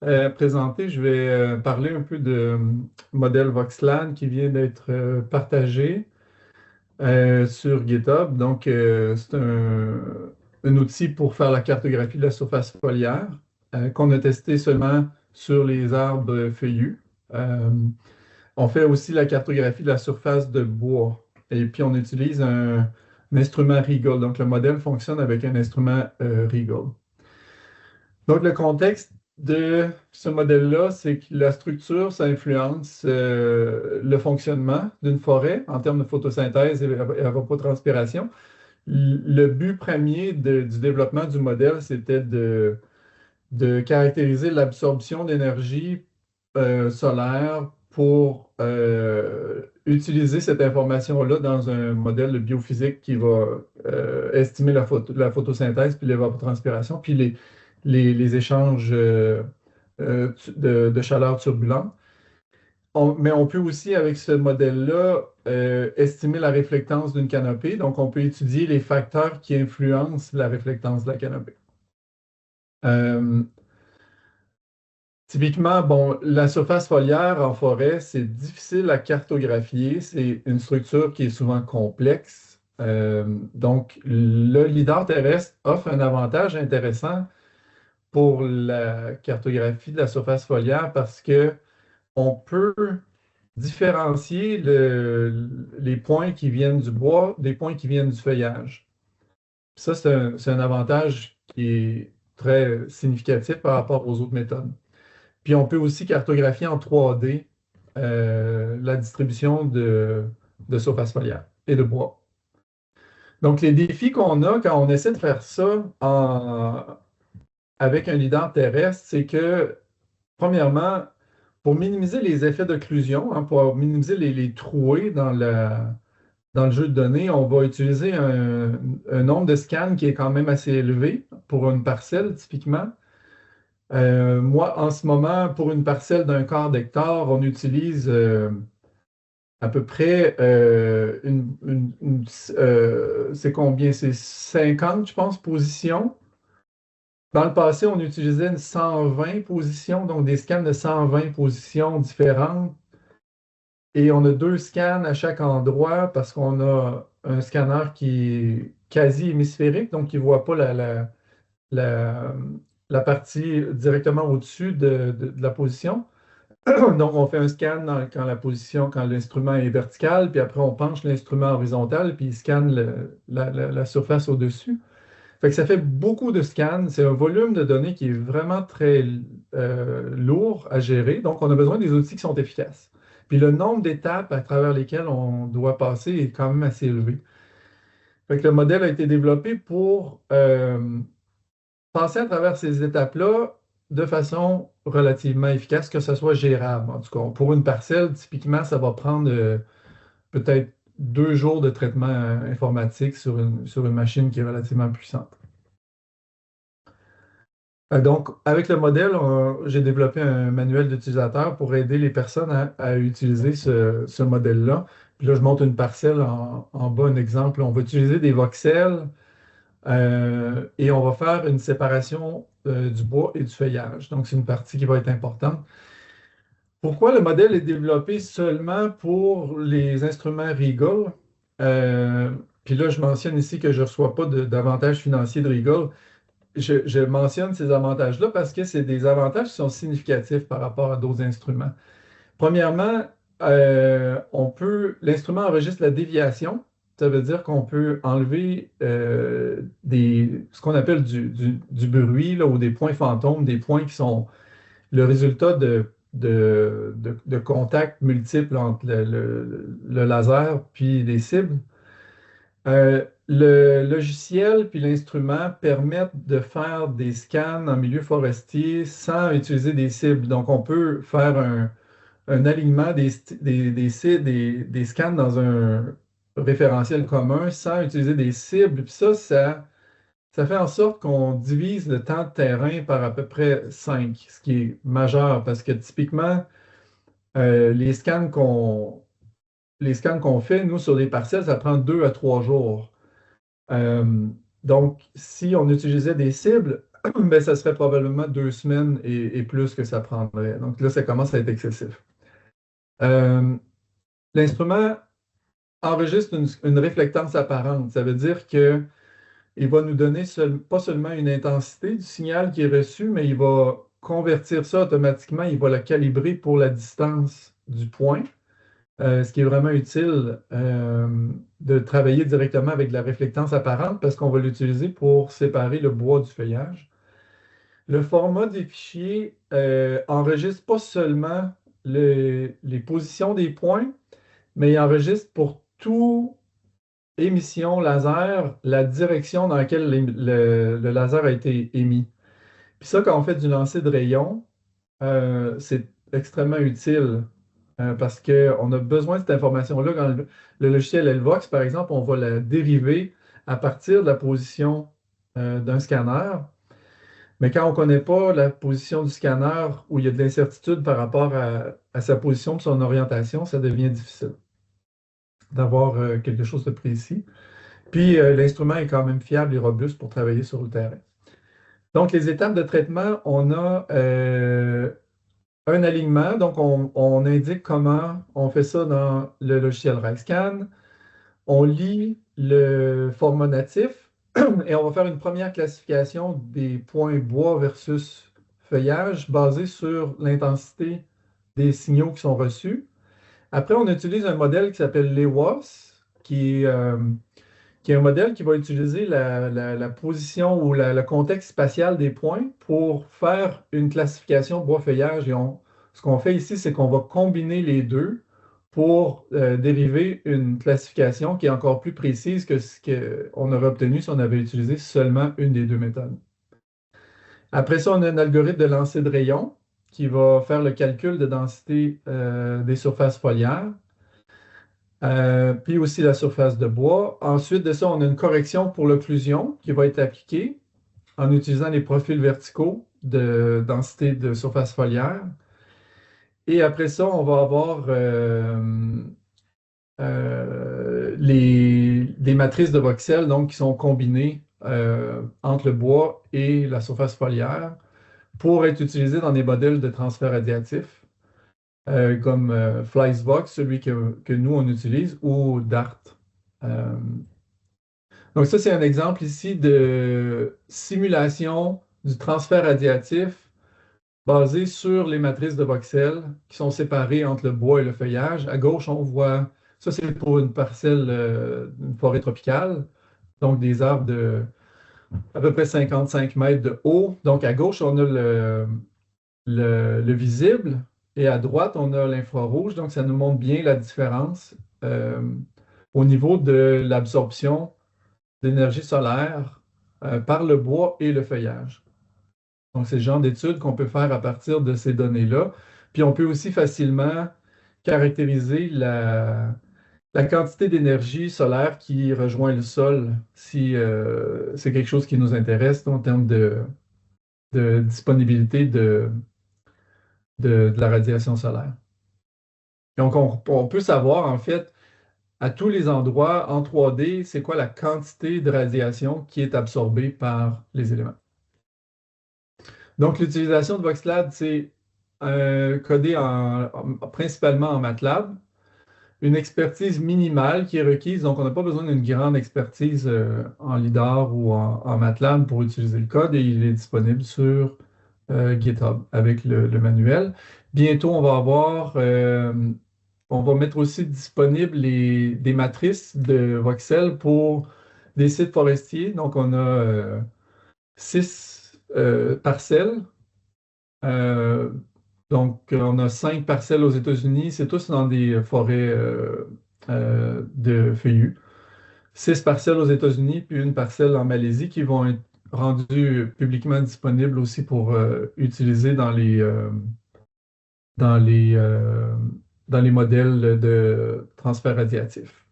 présenter, je vais parler un peu de modèle Voxlan qui vient d'être partagé sur GitHub. Donc, c'est un outil pour faire la cartographie de la surface foliaire qu'on a testé seulement sur les arbres feuillus. Euh, on fait aussi la cartographie de la surface de bois. Et puis, on utilise un instrument Reagle. Donc, le modèle fonctionne avec un instrument Reagle. Donc, le contexte de ce modèle-là, c'est que la structure, ça influence le fonctionnement d'une forêt en termes de photosynthèse et évapotranspiration. Le but premier du développement du modèle, c'était de caractériser l'absorption d'énergie solaire pour utiliser cette information-là dans un modèle de biophysique qui va estimer la photosynthèse puis l'évapotranspiration, puis les échanges de chaleur turbulente. Mais on peut aussi, avec ce modèle-là, estimer la réflectance d'une canopée. Donc, on peut étudier les facteurs qui influencent la réflectance de la canopée. Euh, Typiquement, bon, la surface foliaire en forêt, c'est difficile à cartographier. C'est une structure qui est souvent complexe. Donc, le lidar terrestre offre un avantage intéressant pour la cartographie de la surface foliaire parce que on peut différencier les points qui viennent du bois des points qui viennent du feuillage. Ça, c'est un avantage qui est très significatif par rapport aux autres méthodes. Puis on peut aussi cartographier en 3D la distribution de surface foliaire et de bois. Donc, les défis qu'on a quand on essaie de faire ça avec un lidar terrestre, c'est que, premièrement, pour minimiser les effets d'occlusion, hein, pour minimiser les trouées dans le jeu de données, on va utiliser un nombre de scans qui est quand même assez élevé pour une parcelle, typiquement. Moi, en ce moment, pour une parcelle d'un quart d'hectare, on utilise à peu près c'est combien? C'est 50, je pense, positions. Dans le passé, on utilisait une 120 positions, donc des scans de 120 positions différentes. Et on a deux scans à chaque endroit parce qu'on a un scanner qui est quasi hémisphérique, donc qui ne voit pas la, la partie directement au-dessus de la position. Donc, on fait un scan quand la position, quand l'instrument est vertical, puis après, on penche l'instrument horizontal, puis il scanne la surface au-dessus. Fait que ça fait beaucoup de scans. C'est un volume de données qui est vraiment très lourd à gérer. Donc, on a besoin des outils qui sont efficaces. Puis le nombre d'étapes à travers lesquelles on doit passer est quand même assez élevé. Fait que le modèle a été développé pour passer à travers ces étapes-là de façon relativement efficace, que ce soit gérable. En tout cas, pour une parcelle, typiquement, ça va prendre peut-être 2 jours de traitement informatique sur une machine qui est relativement puissante. Donc, avec le modèle, j'ai développé un manuel d'utilisateur pour aider les personnes à utiliser ce modèle-là. Puis là, je montre une parcelle en bas, un exemple. On va utiliser des voxels et on va faire une séparation du bois et du feuillage. Donc, c'est une partie qui va être importante. Pourquoi le modèle est développé seulement pour les instruments Reagle? Puis là, je mentionne ici que je ne reçois pas d'avantages financiers de Reagle. Je mentionne ces avantages-là parce que c'est des avantages qui sont significatifs par rapport à d'autres instruments. Premièrement, l'instrument enregistre la déviation. Ça veut dire qu'on peut enlever ce qu'on appelle du bruit là, ou des points fantômes, des points qui sont le résultat de contacts multiples entre le laser puis les cibles. Le logiciel puis l'instrument permettent de faire des scans en milieu forestier sans utiliser des cibles. Donc, on peut faire un alignement des scans dans un référentiel commun sans utiliser des cibles. Puis ça fait en sorte qu'on divise le temps de terrain par à peu près 5, ce qui est majeur parce que typiquement, euh, les scans qu'on les scans qu'on fait, nous, sur des parcelles, ça prend 2 à 3 jours. Euh, donc, si on utilisait des cibles, ben, ça serait probablement 2 semaines et plus que ça prendrait. Donc là, ça commence à être excessif. Euh, L'instrument enregistre une réflectance apparente. Ça veut dire que il va nous donner pas seulement une intensité du signal qui est reçu, mais il va convertir ça automatiquement, il va la calibrer pour la distance du point, ce qui est vraiment utile de travailler directement avec de la réflectance apparente parce qu'on va l'utiliser pour séparer le bois du feuillage. Le format des fichiers enregistre pas seulement les positions des points, mais il enregistre pour tout émission laser la direction dans laquelle le laser a été émis. Puis ça, quand on fait du lancer de rayons, c'est extrêmement utile parce qu'on a besoin de cette information-là. Quand le logiciel LVOX, par exemple, on va la dériver à partir de la position d'un scanner. Mais quand on ne connaît pas la position du scanner où il y a de l'incertitude par rapport à sa position et son orientation, ça devient difficile d'avoir quelque chose de précis. Puis l'instrument est quand même fiable et robuste pour travailler sur le terrain. Donc, les étapes de traitement, on a un alignement. Donc, on indique comment on fait ça dans le logiciel RiseScan. On lit le format natif et on va faire une première classification des points bois versus feuillage basée sur l'intensité des signaux qui sont reçus. Après, on utilise un modèle qui s'appelle LEWOS, qui est un modèle qui va utiliser la position ou le contexte spatial des points pour faire une classification bois-feuillage. Et ce qu'on fait ici, c'est qu'on va combiner les deux pour dériver une classification qui est encore plus précise que ce qu'on aurait obtenu si on avait utilisé seulement une des deux méthodes. Après ça, on a un algorithme de lancer de rayons qui va faire le calcul de densité des surfaces foliaires. Puis aussi la surface de bois. Ensuite de ça, on a une correction pour l'occlusion qui va être appliquée en utilisant les profils verticaux de densité de surface foliaire. Et après ça, on va avoir des matrices de voxels donc, qui sont combinées entre le bois et la surface foliaire pour être utilisées dans des modèles de transfert radiatif. Comme FlySvox, celui que nous, on utilise, ou DART. Euh, donc ça, c'est un exemple ici de simulation du transfert radiatif basé sur les matrices de voxels qui sont séparées entre le bois et le feuillage. À gauche, on voit, ça c'est pour une parcelle d'une forêt tropicale, donc des arbres de à peu près 55 mètres de haut. Donc à gauche, on a le visible et à droite, on a l'infrarouge. Donc ça nous montre bien la différence euh, au niveau de l'absorption d'énergie solaire par le bois et le feuillage. Donc, c'est le genre d'études qu'on peut faire à partir de ces données-là. Puis, on peut aussi facilement caractériser la quantité d'énergie solaire qui rejoint le sol si c'est quelque chose qui nous intéresse en termes de disponibilité de la radiation solaire. Donc, on peut savoir, en fait, à tous les endroits en 3D, c'est quoi la quantité de radiation qui est absorbée par les éléments. Donc, l'utilisation de Voxlab, c'est codé principalement en MATLAB, une expertise minimale qui est requise. Donc, on n'a pas besoin d'une grande expertise en LIDAR ou en MATLAB pour utiliser le code et il est disponible sur GitHub avec le manuel. Bientôt, on va mettre aussi disponible des matrices de voxels pour des sites forestiers. Donc, on a 6 parcelles. Euh, donc, on a 5 parcelles aux États-Unis. C'est tous dans des forêts de feuillus. 6 parcelles aux États-Unis, puis une parcelle en Malaisie qui vont être rendues publiquement disponibles aussi pour utiliser dans les, euh, dans les modèles de transfert radiatif.